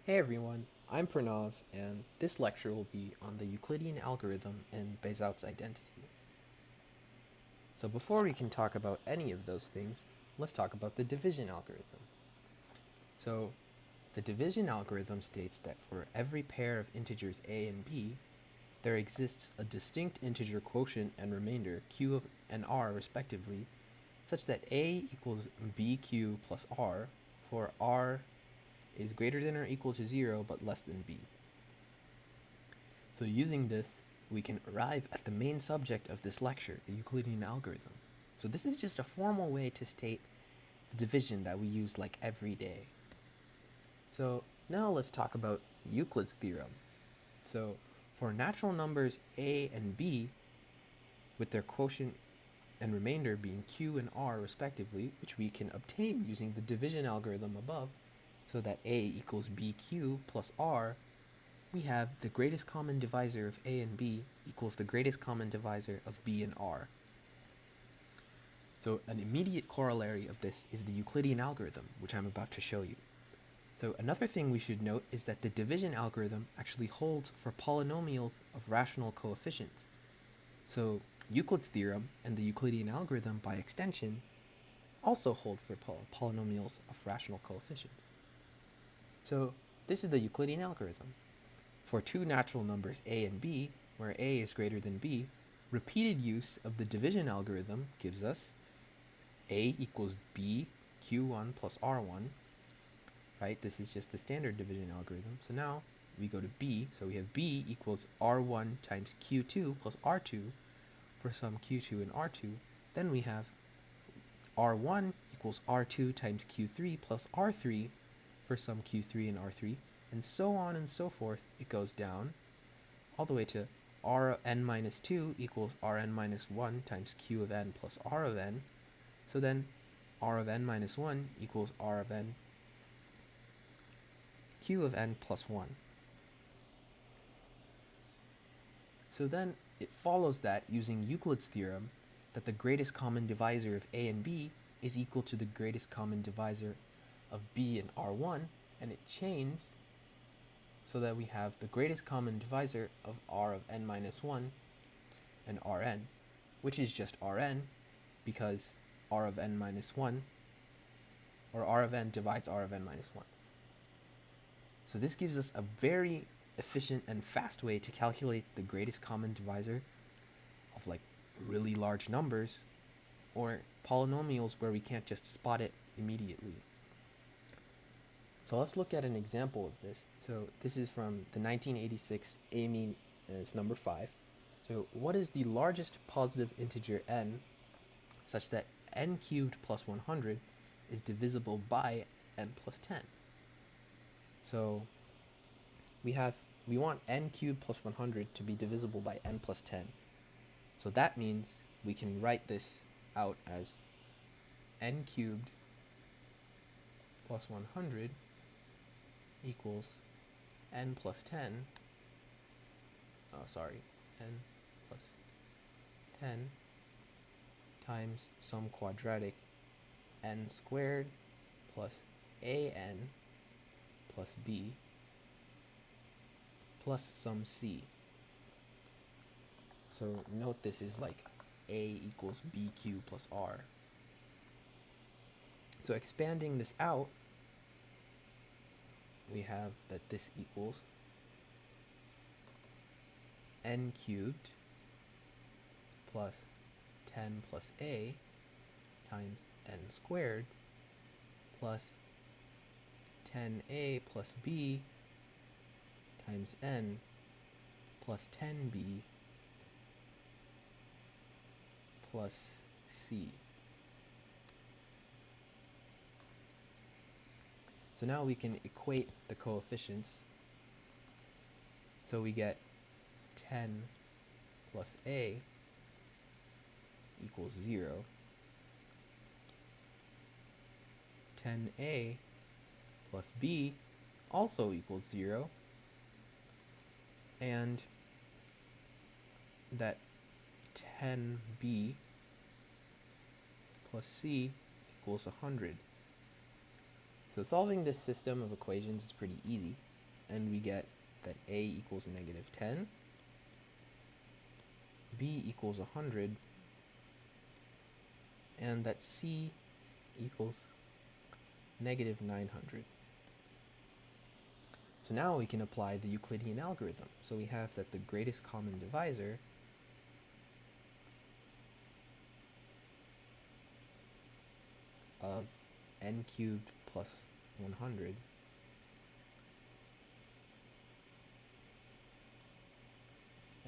Hey everyone, I'm Pranav, and this lecture will be on the Euclidean algorithm and Bezout's identity. So before we can talk about any of those things, let's talk about the division algorithm. So the division algorithm states that for every pair of integers a and b, there exists a distinct integer quotient and remainder q and r respectively, such that a equals bq plus r for r is greater than or equal to 0 but less than b. So using this, we can arrive at the main subject of this lecture, the Euclidean algorithm. So this is just a formal way to state the division that we use like every day. So now let's talk about Euclid's theorem. So for natural numbers a and b, with their quotient and remainder being q and r respectively, which we can obtain using the division algorithm above, so that a equals bq plus r, we have the greatest common divisor of a and b equals the greatest common divisor of b and r. So an immediate corollary of this is the Euclidean algorithm, which I'm about to show you. So another thing we should note is that the division algorithm actually holds for polynomials of rational coefficients. So Euclid's theorem and the Euclidean algorithm, by extension, also hold for polynomials of rational coefficients. So this is the Euclidean algorithm. For two natural numbers a and b, where a is greater than b, repeated use of the division algorithm gives us a equals b q1 plus r1, right? This is just the standard division algorithm. So now we go to b, so we have b equals r1 times q2 plus r2 for some q2 and r2. Then we have r1 equals r2 times q3 plus r3 for some q3 and r3, and so on and so forth. It goes down all the way to Rn minus 2 equals Rn minus 1 times q of n plus r of n. So then R of n minus 1 equals R of n q of n plus 1. So then it follows that, using Euclid's theorem, that the greatest common divisor of a and b is equal to the greatest common divisor of b and r1, and it chains so that we have the greatest common divisor of r of n minus 1 and Rn, which is just Rn because R of n minus 1, or R of n divides R of n minus 1. So this gives us a very efficient and fast way to calculate the greatest common divisor of like really large numbers or polynomials where we can't just spot it immediately. So let's look at an example of this. So this is from the 1986 A-mean as number 5. So what is the largest positive integer n such that n cubed plus 100 is divisible by n plus 10? So we want n cubed plus 100 to be divisible by n plus 10. So that means we can write this out as n cubed plus 100 equals n plus 10, n plus 10 times some quadratic n squared plus an plus b plus some c. So note this is like a equals bq plus r. So expanding this out, we have that this equals n cubed plus 10 plus a times n squared plus 10a plus b times n plus 10b plus c. So now we can equate the coefficients. So we get 10 plus a equals 0. 10a plus b also equals 0. And that 10b plus c equals 100. So solving this system of equations is pretty easy. and we get that a equals negative 10, b equals 100, and that c equals negative 900. So now we can apply the Euclidean algorithm. So we have that the greatest common divisor of n cubed plus 100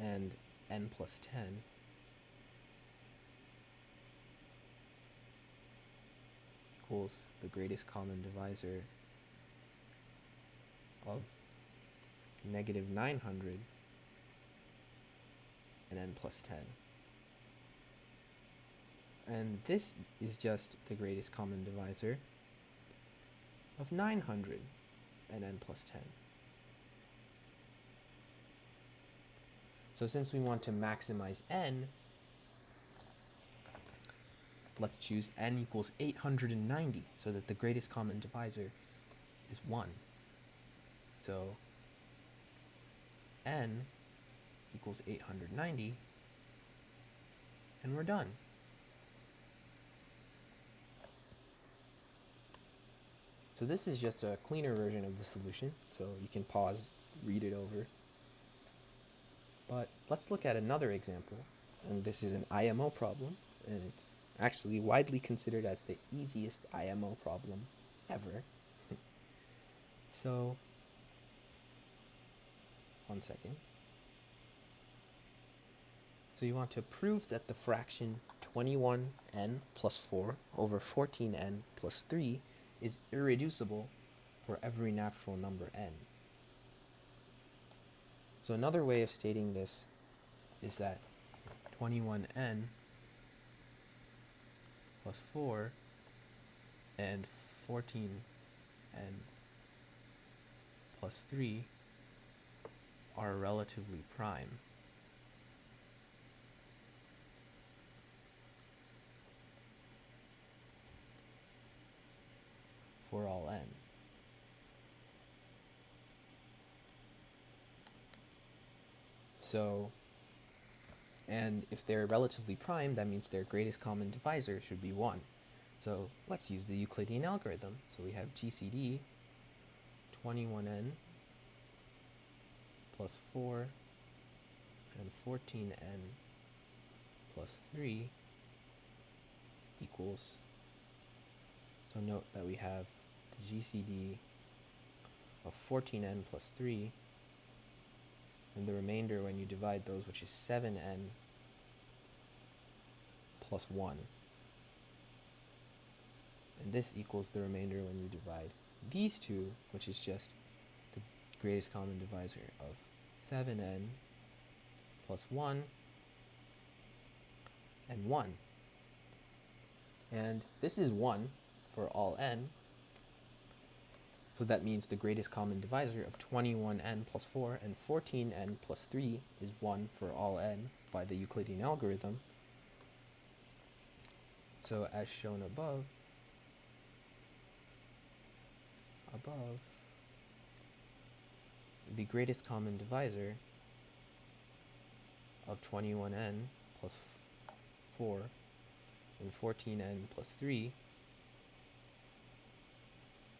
and n plus 10 equals the greatest common divisor of negative 900 and n plus 10. And this is just the greatest common divisor of 900 and n plus 10. So since we want to maximize n, let's choose n equals 890 so that the greatest common divisor is 1. So n equals 890, and we're done. So this is just a cleaner version of the solution, so you can pause, read it over. But let's look at another example, and this is an IMO problem, and it's actually widely considered as the easiest IMO problem ever. So, one second. So you want to prove that the fraction 21n plus 4 over 14n plus 3 is irreducible for every natural number n. So another way of stating this is that 21n plus 4 and 14n plus 3 are relatively prime. For all n. So, and if they're relatively prime, that means their greatest common divisor should be 1. So let's use the Euclidean algorithm. So we have GCD 21n plus 4 and 14n plus 3 equals, so note that we have the GCD of 14n plus 3, and the remainder when you divide those, which is 7n plus 1. And this equals the remainder when you divide these two, which is just the greatest common divisor of 7n plus 1 and 1. And this is 1 for all n. So that means the greatest common divisor of 21n plus 4 and 14n plus 3 is 1 for all n by the Euclidean algorithm. So as shown above, the greatest common divisor of 21n plus 4 and 14n plus 3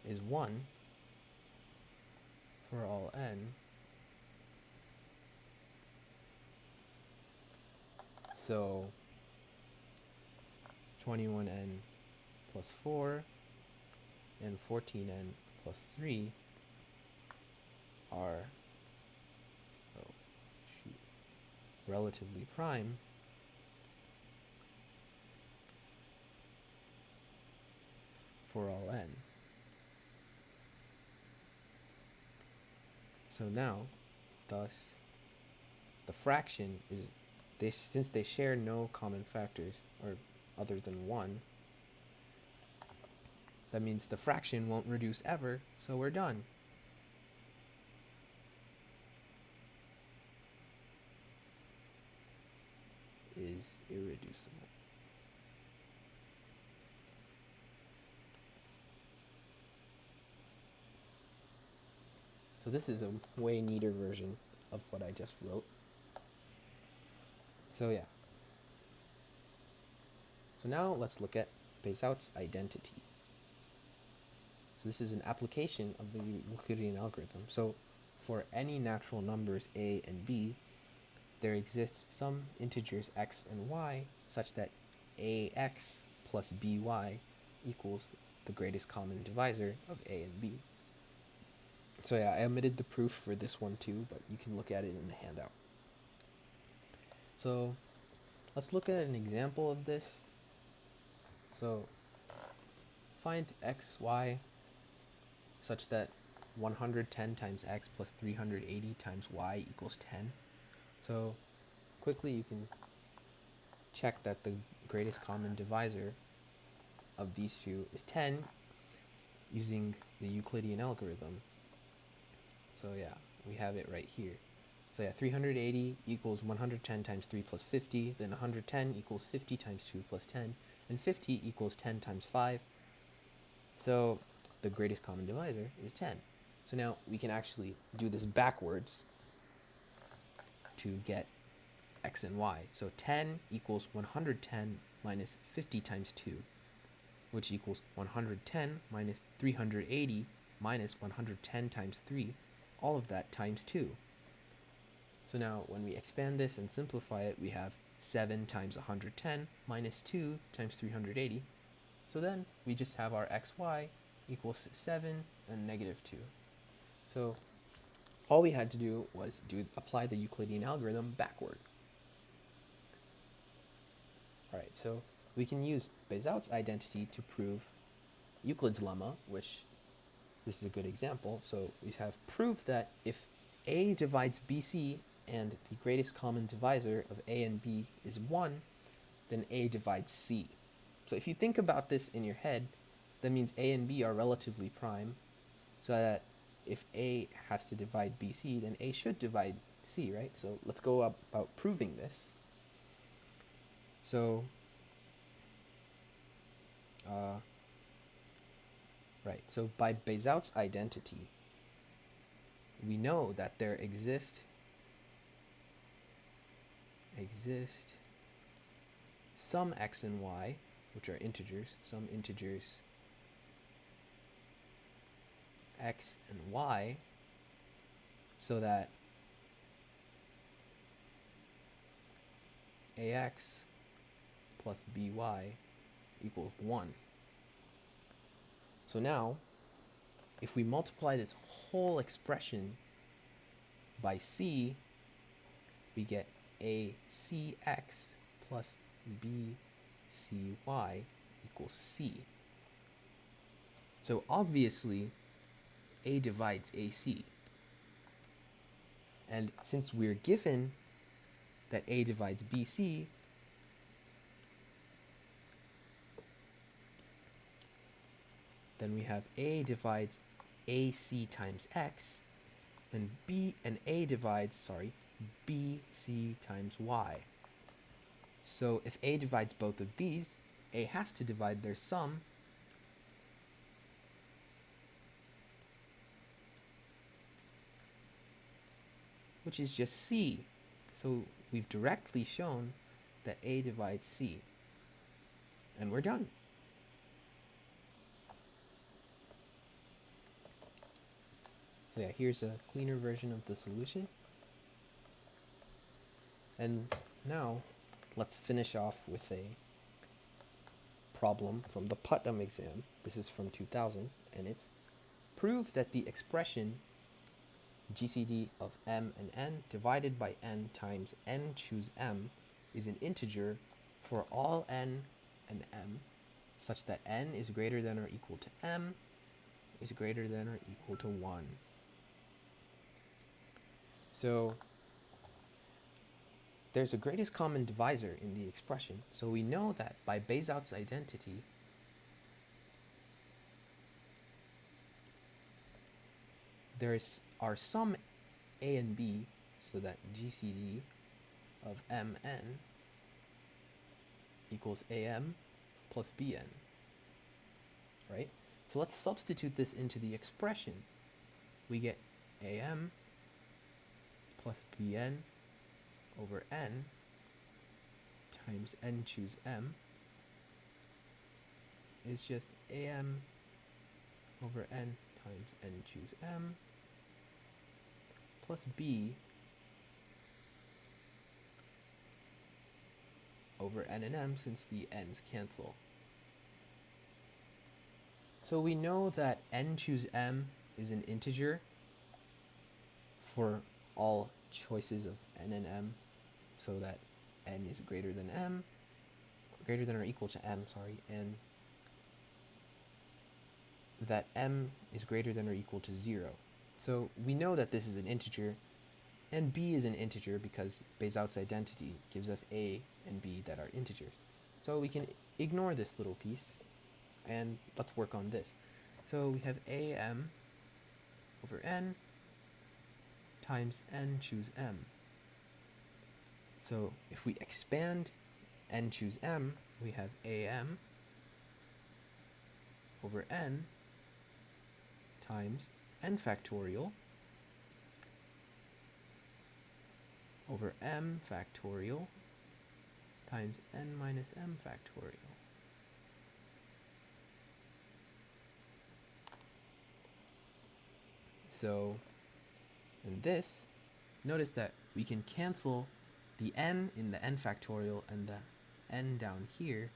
is 1 for all n. So 21n plus 4 and 14n plus 3 are relatively prime. For all n. So now, thus, the fraction is, since they share no common factors, or other than 1, that means the fraction won't reduce ever, so we're done. Is irreducible. So this is a way neater version of what I just wrote. So yeah. So now let's look at Bezout's identity. So this is an application of the Euclidean algorithm. So for any natural numbers a and b, there exists some integers x and y such that ax plus by equals the greatest common divisor of a and b. So yeah, I omitted the proof for this one too, but you can look at it in the handout. So let's look at an example of this. So find x, y such that 110 times x plus 380 times y equals 10. So quickly you can check that the greatest common divisor of these two is 10 using the Euclidean algorithm. So yeah, we have it right here. So yeah, 380 equals 110 times 3 plus 50, then 110 equals 50 times 2 plus 10, and 50 equals 10 times 5. So the greatest common divisor is 10. So now we can actually do this backwards to get x and y. So 10 equals 110 minus 50 times 2, which equals 110 minus 380 minus 110 times 3, all of that times 2. So now when we expand this and simplify it, we have 7 times 110 minus 2 times 380. So then we just have our xy equals 7 and negative 2. So all we had to do was apply the Euclidean algorithm backward. Alright, so we can use Bezout's identity to prove Euclid's lemma, which this is a good example. So we have proved that if A divides BC and the greatest common divisor of A and B is 1, then A divides C. So if you think about this in your head, that means A and B are relatively prime, so that if A has to divide BC, then A should divide C, right? So let's go about proving this. So, right, so by Bezout's identity, we know that there exist some x and y, which are integers, some integers x and y, so that ax plus by equals 1. So now, if we multiply this whole expression by c, we get acx plus bcy equals c. So obviously, A divides AC. And since we're given that A divides BC, then we have A divides AC times X, and A divides, BC times Y. So if A divides both of these, A has to divide their sum, which is just C. So we've directly shown that A divides C. And we're done. So yeah, here's a cleaner version of the solution. And now let's finish off with a problem from the Putnam exam. This is from 2000, and it's prove that the expression GCD of m and n divided by n times n choose m is an integer for all n and m such that n is greater than or equal to m is greater than or equal to 1. So there's a greatest common divisor in the expression, so we know that by Bezout's identity, there are some a and b, so that GCD of mn equals am plus bn, right? So let's substitute this into the expression. We get am plus bn over n times n choose m is just am over n times n choose m plus b over n and m, since the n's cancel. So we know that n choose m is an integer for all choices of n and m, so that n is greater than m, greater than or equal to m, sorry, and that m is greater than or equal to 0. So we know that this is an integer, and b is an integer because Bézout's identity gives us a and b that are integers. So we can ignore this little piece, and let's work on this. So we have am over n times n choose m. So if we expand n choose m, we have am over n times n factorial over m factorial times n minus m factorial. So in this, notice that we can cancel the n in the n factorial and the n down here,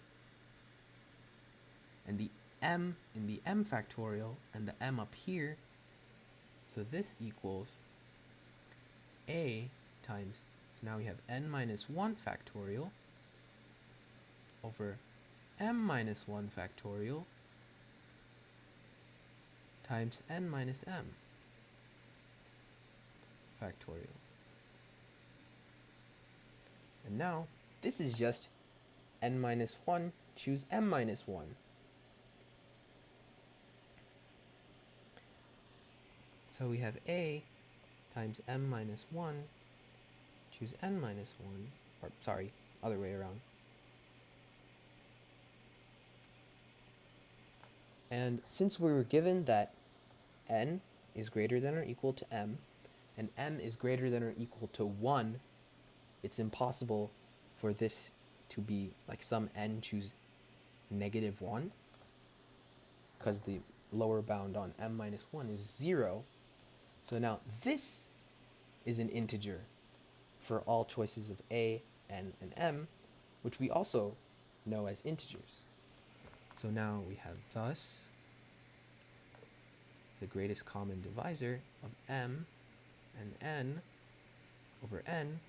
and the m in the m factorial and the m up here. So this equals a times, so now we have n minus 1 factorial over m minus 1 factorial times n minus m factorial. And now this is just n minus 1 choose m minus 1. So we have a times m minus 1 choose n minus 1, or sorry, other way around. And since we were given that n is greater than or equal to m, and m is greater than or equal to 1, it's impossible for this to be like some n choose negative 1, because the lower bound on m minus 1 is 0. So now this is an integer for all choices of a, n, and m, which we also know as integers. So now we have thus the greatest common divisor of m and n over n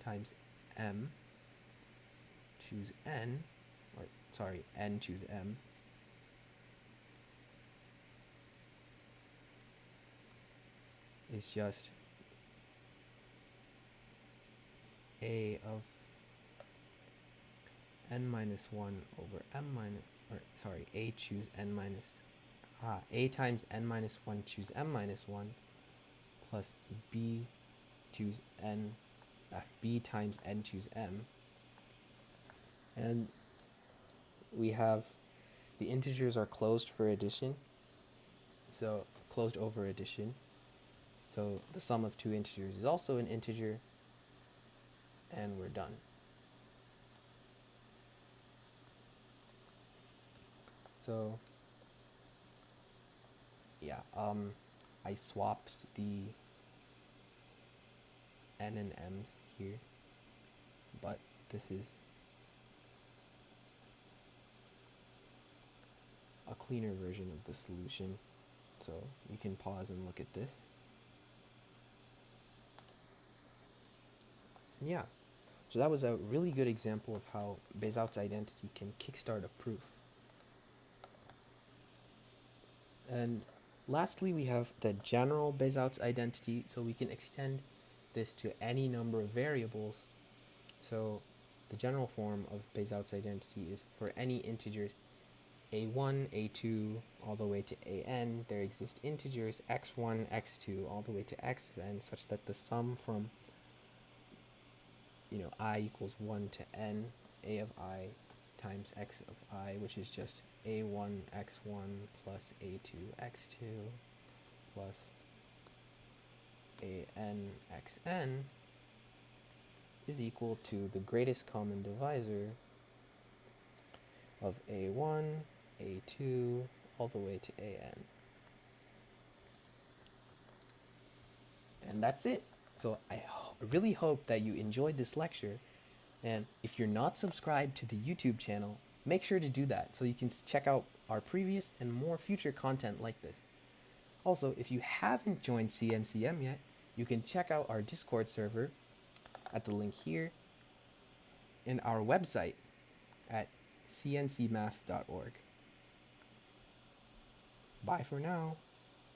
times m choose n, or sorry, n choose m, is just a of n minus 1 over m minus, or sorry, a choose n minus, a times n minus 1 choose m minus 1 plus b choose n, b times n choose m. And we have the integers are closed for addition, so closed over addition. So the sum of two integers is also an integer, and we're done. So yeah, I swapped the n and m's here, but this is a cleaner version of the solution, so you can pause and look at this. Yeah, so that was a really good example of how Bézout's identity can kickstart a proof. And lastly, we have the general Bézout's identity, so we can extend this to any number of variables. So the general form of Bézout's identity is for any integers a1, a2, all the way to an, there exist integers x1, x2, all the way to xn, such that the sum from I equals 1 to n, a of I times x of I, which is just a1 x1 plus a2 x2 plus ANXN is equal to the greatest common divisor of A1, A2, all the way to AN. And that's it. So I really hope that you enjoyed this lecture. And if you're not subscribed to the YouTube channel, make sure to do that so you can check out our previous and more future content like this. Also, if you haven't joined CNCM yet, you can check out our Discord server at the link here and our website at cncmath.org. Bye for now.